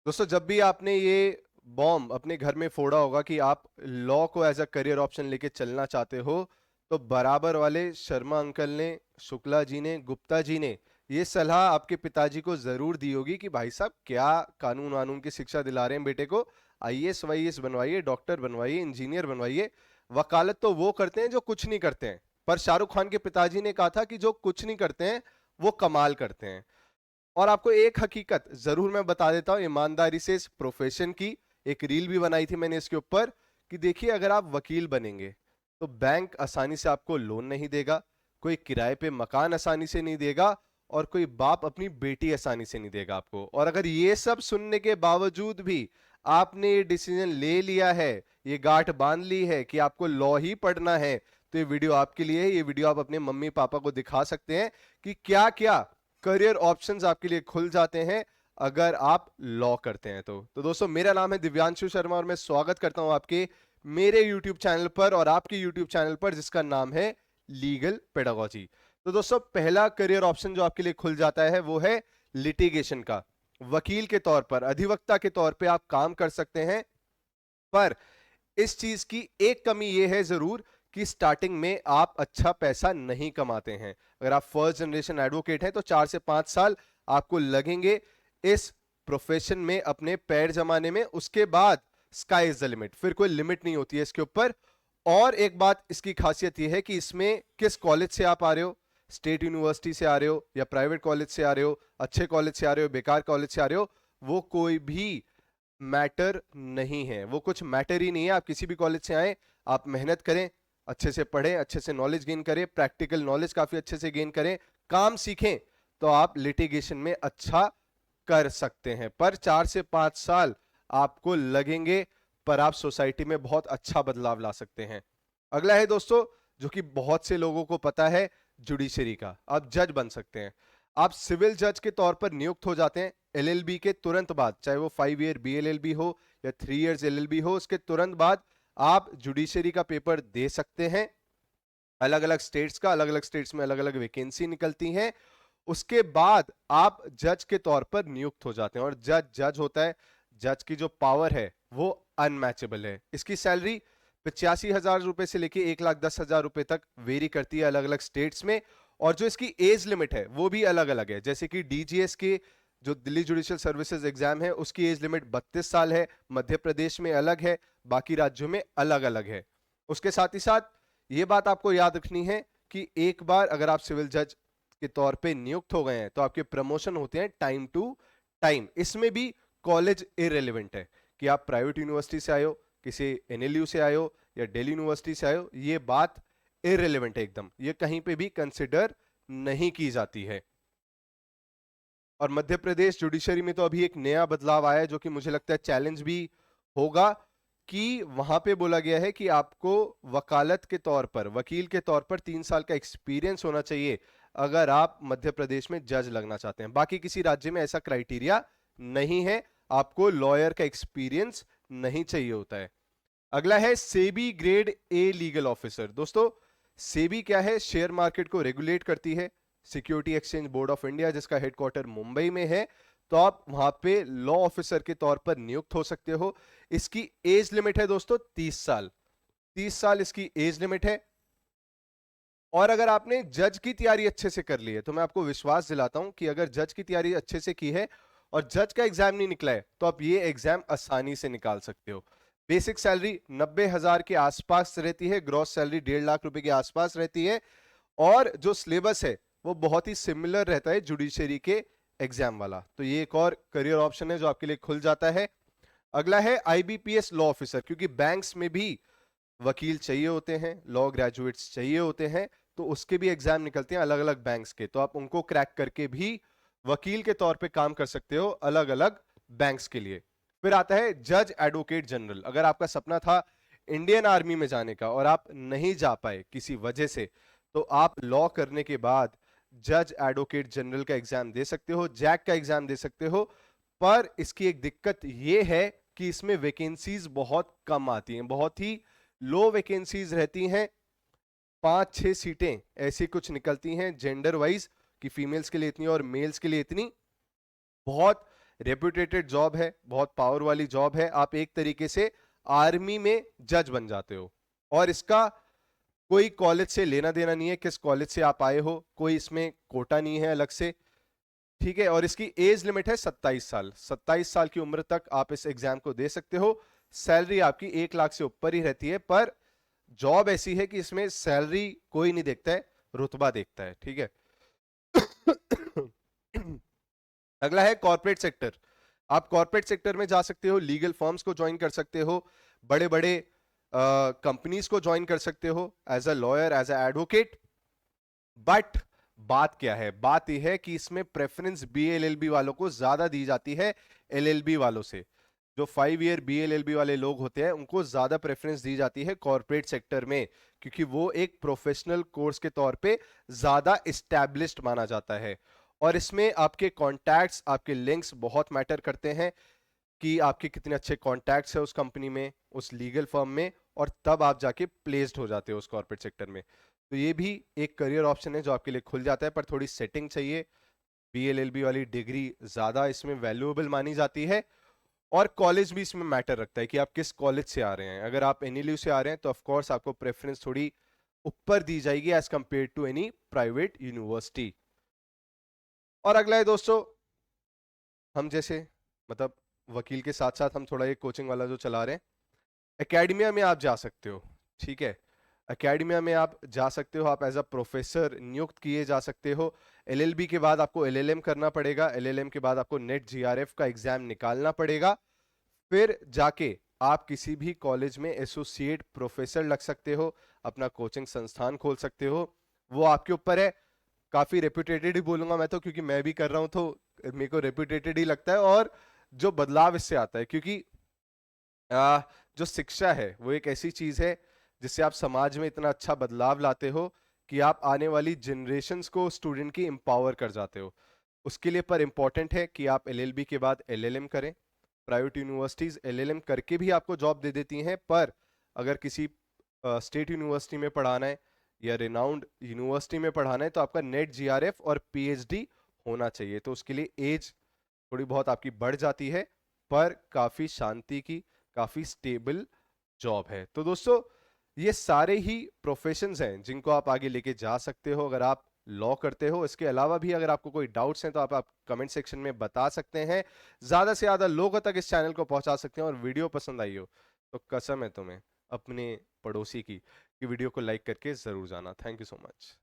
दोस्तों, जब भी आपने ये बॉम्ब अपने घर में फोड़ा होगा कि आप लॉ को एज अ करियर ऑप्शन लेके चलना चाहते हो, तो बराबर वाले शर्मा अंकल ने, शुक्ला जी ने, गुप्ता जी ने ये सलाह आपके पिताजी को जरूर दी होगी कि भाई साहब क्या कानून वानून की शिक्षा दिला रहे हैं बेटे को। आईएएस वाईएएस बनवाइए, डॉक्टर बनवाइए, इंजीनियर बनवाइए। वकालत तो वो करते हैं जो कुछ नहीं करते हैं, पर शाहरुख खान के पिताजी ने कहा था कि जो कुछ नहीं करते हैं वो कमाल करते हैं। और आपको एक हकीकत जरूर मैं बता देता हूं ईमानदारी से इस प्रोफेशन की। एक रील भी बनाई थी मैंने इसके ऊपर कि देखिए, अगर आप वकील बनेंगे तो बैंक आसानी से आपको लोन नहीं देगा, कोई किराए पे मकान आसानी से नहीं देगा, और कोई बाप अपनी बेटी आसानी से नहीं देगा आपको। और अगर ये सब सुनने के बावजूद भी आपने ये डिसीजन ले लिया है, ये गांठ बांध ली है कि आपको लॉ ही पढ़ना है, तो ये वीडियो आपके लिए है। ये वीडियो आप अपने मम्मी पापा को दिखा सकते हैं कि क्या क्या करियर ऑप्शंस आपके लिए खुल जाते हैं अगर आप लॉ करते हैं। तो दोस्तों, मेरा नाम है दिव्यांशु शर्मा और मैं स्वागत करता हूं आपके मेरे YouTube चैनल पर और आपके YouTube चैनल पर जिसका नाम है लीगल पेडागोजी। तो दोस्तों, पहला करियर ऑप्शन जो आपके लिए खुल जाता है वो है लिटिगेशन का। वकील के तौर पर, अधिवक्ता के तौर पे आप काम कर सकते हैं, पर इस चीज की एक कमी यह है जरूर कि स्टार्टिंग में आप अच्छा पैसा नहीं कमाते हैं। अगर आप फर्स्ट जनरेशन एडवोकेट हैं तो 4 से 5 साल आपको लगेंगे इस प्रोफेशन में अपने पैर जमाने में। उसके बाद स्काई इज द लिमिट, फिर कोई लिमिट नहीं होती है इसके ऊपर। और एक बात इसकी खासियत यह है कि इसमें किस कॉलेज से आप आ रहे हो, स्टेट यूनिवर्सिटी से आ रहे हो या प्राइवेट कॉलेज से आ रहे हो, अच्छे कॉलेज से आ रहे हो, बेकार कॉलेज से आ रहे हो, वो कोई भी मैटर नहीं है। वो कुछ मैटर ही नहीं है। आप किसी भी कॉलेज से आए, आप मेहनत करें, अच्छे से पढ़ें, अच्छे से नॉलेज गेन करें, प्रैक्टिकल नॉलेज काफी अच्छे से गेन करें, काम सीखें, तो आप लिटिगेशन में अच्छा कर सकते हैं। पर 4 से 5 साल आपको लगेंगे, पर आप सोसाइटी में बहुत अच्छा बदलाव ला सकते हैं। अगला है दोस्तों, जो कि बहुत से लोगों को पता है, जुडिशरी का। आप जज बन सकते हैं। आप सिविल जज के तौर पर नियुक्त हो जाते हैं एलएलबी के तुरंत बाद, चाहे वो 5 ईयर बीएलएलबी हो या 3 इयर्स एलएलबी हो, उसके तुरंत बाद आप जुडिशरी का पेपर दे सकते हैं। अलग अलग स्टेट्स का, अलग अलग स्टेट्स में अलग अलग वैकेंसी निकलती हैं। उसके बाद आप जज के तौर पर नियुक्त हो जाते हैं, और जज जज होता है। जज की जो पावर है वो अनमैचेबल है। इसकी सैलरी 85,000 रुपए से लेके 1,10,000 रुपए तक वेरी करती है अलग अलग स्टेट्स में। और जो इसकी एज लिमिट है वो भी अलग अलग है। जैसे कि डीजीएस के जो दिल्ली जुडिशियल सर्विसेज एग्जाम है उसकी एज लिमिट 32 साल है, मध्य प्रदेश में अलग है, बाकी राज्यों में अलग अलग है। उसके साथ ही साथ ये बात आपको याद रखनी है कि एक बार अगर आप सिविल जज के तौर पे नियुक्त हो गए हैं तो आपके प्रमोशन होते हैं टाइम टू टाइम। इसमें भी कॉलेज इररिलेवेंट है कि आप प्राइवेट यूनिवर्सिटी से आए हो, किसी एनएलयू से आए हो या दिल्ली यूनिवर्सिटी से आए हो, ये बात इररिलेवेंट है एकदम। ये कहीं पे भी कंसिडर नहीं की जाती है। और मध्य प्रदेश जुडिशरी में तो अभी एक नया बदलाव आया है जो कि मुझे लगता है चैलेंज भी होगा, कि वहां पे बोला गया है कि आपको वकालत के तौर पर, वकील के तौर पर 3 साल का एक्सपीरियंस होना चाहिए अगर आप मध्य प्रदेश में जज लगना चाहते हैं। बाकी किसी राज्य में ऐसा क्राइटेरिया नहीं है, आपको लॉयर का एक्सपीरियंस नहीं चाहिए होता है। अगला है SEBI grade a legal officer. दोस्तों, सेबी क्या है? शेयर मार्केट को रेगुलेट करती है, security exchange board of India, जिसका हेडक्वार्टर मुंबई में है। तो आप वहां पे लॉ ऑफिसर के तौर पर नियुक्त हो सकते हो। इसकी एज लिमिट है दोस्तों 30 साल। 30 साल इसकी एज लिमिट है। और अगर आपने जज की तैयारी अच्छे से कर ली है तो मैं आपको विश्वास दिलाता हूं कि अगर जज की तैयारी अच्छे से की है और जज का एग्जाम नहीं निकला है तो आप ये एग्जाम आसानी से निकाल सकते हो। बेसिक सैलरी 90,000 के आसपास रहती है, ग्रॉस सैलरी 1.5 लाख रुपए के आसपास रहती है, और जो सिलेबस है वो बहुत ही सिमिलर रहता है जुडिशरी के एग्जाम वाला। तो ये एक और करियर ऑप्शन है जो आपके लिए खुल जाता है। अगला है आईबीपीएस लॉ ऑफिसर। क्योंकि बैंक्स में भी वकील चाहिए होते हैं, लॉ ग्रेजुएट्स चाहिए होते हैं, तो उसके भी एग्जाम निकलते हैं अलग अलग बैंक्स के, तो आप उनको क्रैक करके भी वकील के तौर पे काम कर सकते हो अलग अलग बैंक्स के लिए। फिर आता है जज एडवोकेट जनरल। अगर आपका सपना था इंडियन आर्मी में जाने का और आप नहीं जा पाए किसी वजह से, तो आप लॉ करने के बाद जज एडवोकेट जनरल का एग्जाम दे सकते हो, जैक का एग्जाम दे सकते हो। पर इसकी एक दिक्कत यह है कि इसमें वैकेंसीज बहुत कम आती हैं, बहुत ही लो वैकेंसीज रहती हैं। 5-6 सीटें ऐसी कुछ निकलती हैं जेंडर वाइज, कि फीमेल्स के लिए इतनी और मेल्स के लिए इतनी। बहुत रेप्यूटेटेड जॉब है, बहुत पावर वाली जॉब है। आप एक तरीके से आर्मी में जज बन जाते हो, और इसका कोई कॉलेज से लेना देना नहीं है, किस कॉलेज से आप आए हो, कोई इसमें कोटा नहीं है अलग से, ठीक है। और इसकी एज लिमिट है 27 साल। 27 साल की उम्र तक आप इस एग्जाम को दे सकते हो। सैलरी आपकी 1 लाख से ऊपर ही रहती है, पर जॉब ऐसी है कि इसमें सैलरी कोई नहीं देखता है, रुतबा देखता है, ठीक है। अगला है कॉर्पोरेट सेक्टर। आप कॉर्पोरेट सेक्टर में जा सकते हो, लीगल फर्म्स को ज्वाइन कर सकते हो, बड़े बड़े कंपनीज को ज्वाइन कर सकते हो as a lawyer, as a advocate. But बात क्या है, बात यह है कि इसमें प्रेफरेंस बीएलएलबी वालों को ज्यादा दी जाती है एलएलबी वालों से। जो 5 ईयर बीएलएलबी वाले लोग होते हैं उनको ज्यादा प्रेफरेंस दी जाती है कॉर्पोरेट सेक्टर में, क्योंकि वो एक प्रोफेशनल कोर्स के तौर पे ज्यादा इस्टेब्लिश्ड माना जाता है। और इसमें आपके कॉन्टैक्ट्स, आपके लिंक्स बहुत मैटर करते हैं कि आपके कितने अच्छे कॉन्टैक्ट्स है उस कंपनी में, उस लीगल फर्म में, और तब आप जाके प्लेस्ड हो जाते हो उस कॉर्पोरेट सेक्टर में। तो ये भी एक करियर ऑप्शन है जो आपके लिए खुल जाता है, पर थोड़ी सेटिंग चाहिए। बीएलएलबी वाली डिग्री ज्यादा इसमें वैल्यूएबल मानी जाती है, और कॉलेज भी इसमें मैटर रखता है कि आप किस कॉलेज से आ रहे हैं। अगर आप एनएलयू से आ रहे हैं तो ऑफकोर्स आपको प्रेफरेंस थोड़ी ऊपर दी जाएगी as compare to any private university. और अगला है दोस्तों, हम जैसे मतलब वकील के साथ साथ हम थोड़ा ये कोचिंग वाला जो चला रहे हैं, एकेडमिया में आप जा सकते हो, ठीक है। एकेडमिया में आप जा सकते हो, आप एज अ प्रोफेसर नियुक्त किए जा सकते हो। एलएलबी के बाद आपको एलएलएम करना पड़ेगा, एलएलएम के बाद आपको नेट जीआरएफ का एग्जाम निकालना पड़ेगा, फिर जाके आप किसी भी कॉलेज में एसोसिएट प्रोफेसर लग सकते हो, अपना कोचिंग संस्थान खोल सकते हो। वो आपके ऊपर है। काफी रेप्यूटेटेड ही बोलूंगा मैं तो, क्योंकि मैं भी कर रहा हूं तो मेरे को रेप्यूटेटेड ही लगता है। और जो बदलाव इससे आता है, क्योंकि जो शिक्षा है वो एक ऐसी चीज है जिससे आप समाज में इतना अच्छा बदलाव लाते हो कि आप आने वाली जनरेशन्स को स्टूडेंट की एम्पावर कर जाते हो। उसके लिए पर इंपॉर्टेंट है कि आप एलएलबी के बाद एलएलएम करें। प्राइवेट यूनिवर्सिटीज एलएलएम करके भी आपको जॉब दे देती हैं, पर अगर किसी स्टेट यूनिवर्सिटी में पढ़ाना है या रिनाउंड यूनिवर्सिटी में पढ़ाना है तो आपका नेट जीआरएफ और पीएचडी होना चाहिए। तो उसके लिए एज थोड़ी बहुत आपकी बढ़ जाती है, पर काफी शांति की, काफी स्टेबल जॉब है। तो दोस्तों ये सारे ही प्रोफेशंस हैं जिनको आप आगे लेके जा सकते हो अगर आप लॉ करते हो। इसके अलावा भी अगर आपको कोई डाउट्स हैं तो आप कमेंट सेक्शन में बता सकते हैं। ज्यादा से ज्यादा लोगों तक इस चैनल को पहुंचा सकते हैं। और वीडियो पसंद आई हो तो कसम है तुम्हें अपने पड़ोसी की कि वीडियो को लाइक करके जरूर जाना। Thank you so much.